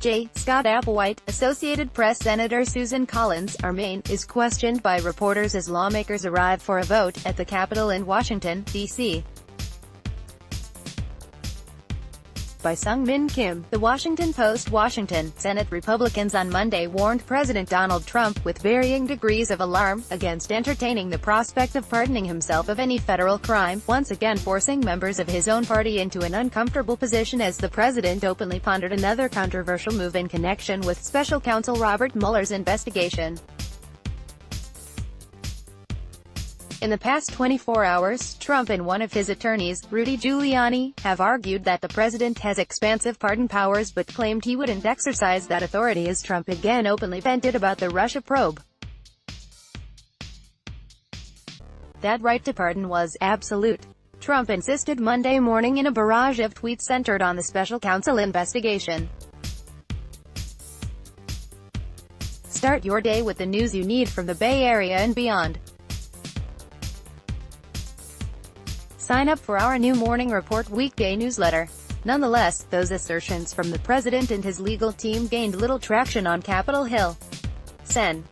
J. Scott Applewhite, Associated Press. Senator Susan Collins, our Maine, is questioned by reporters as lawmakers arrive for a vote at the Capitol in Washington, D.C. By Sung-Min Kim. The Washington Post. Washington, Senate Republicans on Monday warned President Donald Trump, with varying degrees of alarm, against entertaining the prospect of pardoning himself of any federal crime, once again forcing members of his own party into an uncomfortable position as the president openly pondered another controversial move in connection with special counsel Robert Mueller's investigation. In the past 24 hours, Trump and one of his attorneys, Rudy Giuliani, have argued that the president has expansive pardon powers but claimed he wouldn't exercise that authority as Trump again openly vented about the Russia probe. That right to pardon was absolute. Trump insisted Monday morning in a barrage of tweets centered on the special counsel investigation. Start your day with the news you need from the Bay Area and beyond. Sign up for our new Morning Report weekday newsletter. Nonetheless, those assertions from the president and his legal team gained little traction on Capitol Hill. Sen.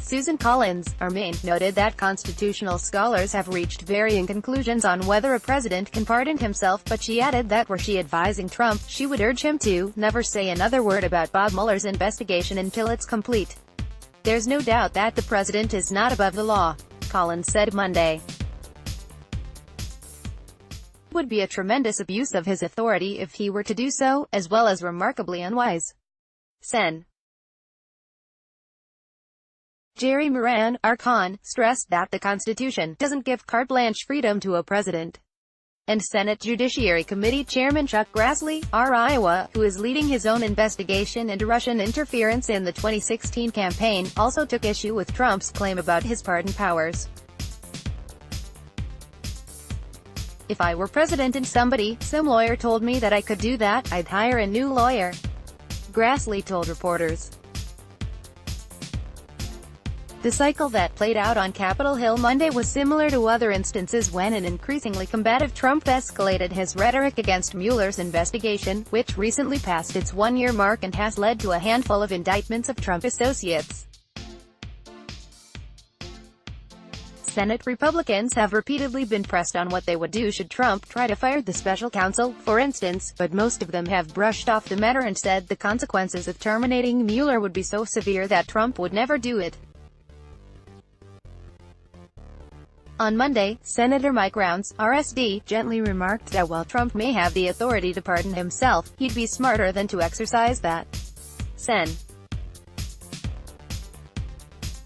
Susan Collins, our Maine, noted that constitutional scholars have reached varying conclusions on whether a president can pardon himself, but she added that were she advising Trump, she would urge him to never say another word about Bob Mueller's investigation until it's complete. There's no doubt that the president is not above the law, Collins said Monday. It would be a tremendous abuse of his authority if he were to do so, as well as remarkably unwise. Sen. Jerry Moran, our con, stressed that the Constitution doesn't give carte blanche freedom to a president. And Senate Judiciary Committee Chairman Chuck Grassley, our Iowa, who is leading his own investigation into Russian interference in the 2016 campaign, also took issue with Trump's claim about his pardon powers. If I were president and some lawyer told me that I could do that, I'd hire a new lawyer, Grassley told reporters. The cycle that played out on Capitol Hill Monday was similar to other instances when an increasingly combative Trump escalated his rhetoric against Mueller's investigation, which recently passed its one-year mark and has led to a handful of indictments of Trump associates. Senate Republicans have repeatedly been pressed on what they would do should Trump try to fire the special counsel, for instance, but most of them have brushed off the matter and said the consequences of terminating Mueller would be so severe that Trump would never do it. On Monday, Senator Mike Rounds, RSD, gently remarked that while Trump may have the authority to pardon himself, he'd be smarter than to exercise that. Sen.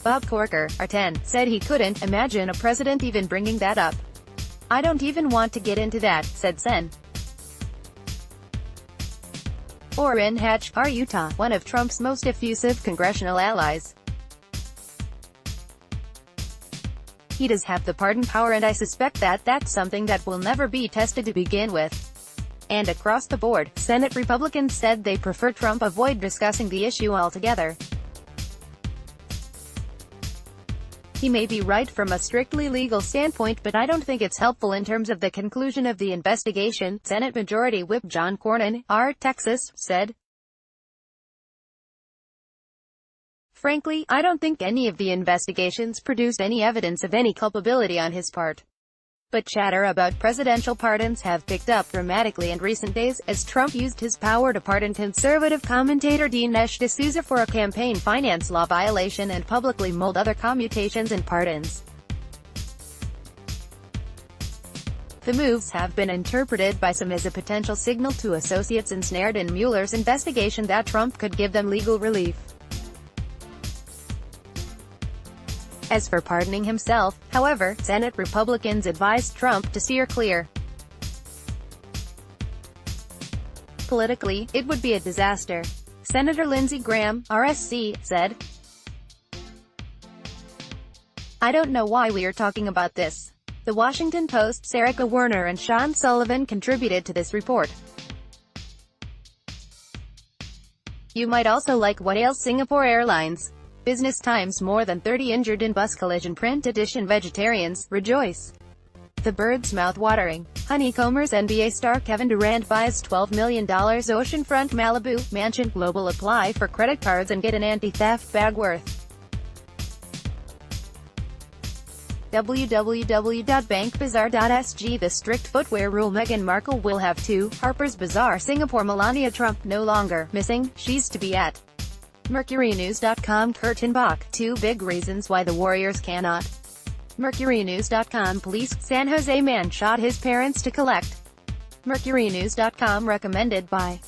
Bob Corker, R10, said he couldn't imagine a president even bringing that up. I don't even want to get into that, said Sen. Orrin Hatch, R Utah, one of Trump's most effusive congressional allies. He does have the pardon power and I suspect that that's something that will never be tested to begin with. And across the board, Senate Republicans said they prefer Trump avoid discussing the issue altogether. He may be right from a strictly legal standpoint, but I don't think it's helpful in terms of the conclusion of the investigation, Senate Majority Whip John Cornyn, R. Texas, said. Frankly, I don't think any of the investigations produced any evidence of any culpability on his part. But chatter about presidential pardons have picked up dramatically in recent days, as Trump used his power to pardon conservative commentator Dinesh D'Souza for a campaign finance law violation and publicly mulled other commutations and pardons. The moves have been interpreted by some as a potential signal to associates ensnared in Mueller's investigation that Trump could give them legal relief. As for pardoning himself, however, Senate Republicans advised Trump to steer clear. Politically, it would be a disaster, Senator Lindsey Graham, RSC, said. I don't know why we are talking about this. The Washington Post's Erica Werner and Sean Sullivan contributed to this report. You might also like what ails Singapore Airlines. Business Times: more than 30 injured in bus collision. Print edition. Vegetarians rejoice. The bird's mouth-watering. Honeycombers NBA star Kevin Durant buys $12 million oceanfront Malibu mansion. Global apply for credit cards and get an anti-theft bag worth www.bankbazaar.sg. The strict footwear rule. Meghan Markle will have two. Harper's Bazaar. Singapore. Melania Trump no longer missing, she's to be at MercuryNews.com. Curtin Bach. 2 big reasons why the Warriors cannot. MercuryNews.com. Police. San Jose man shot his parents to collect. MercuryNews.com. Recommended by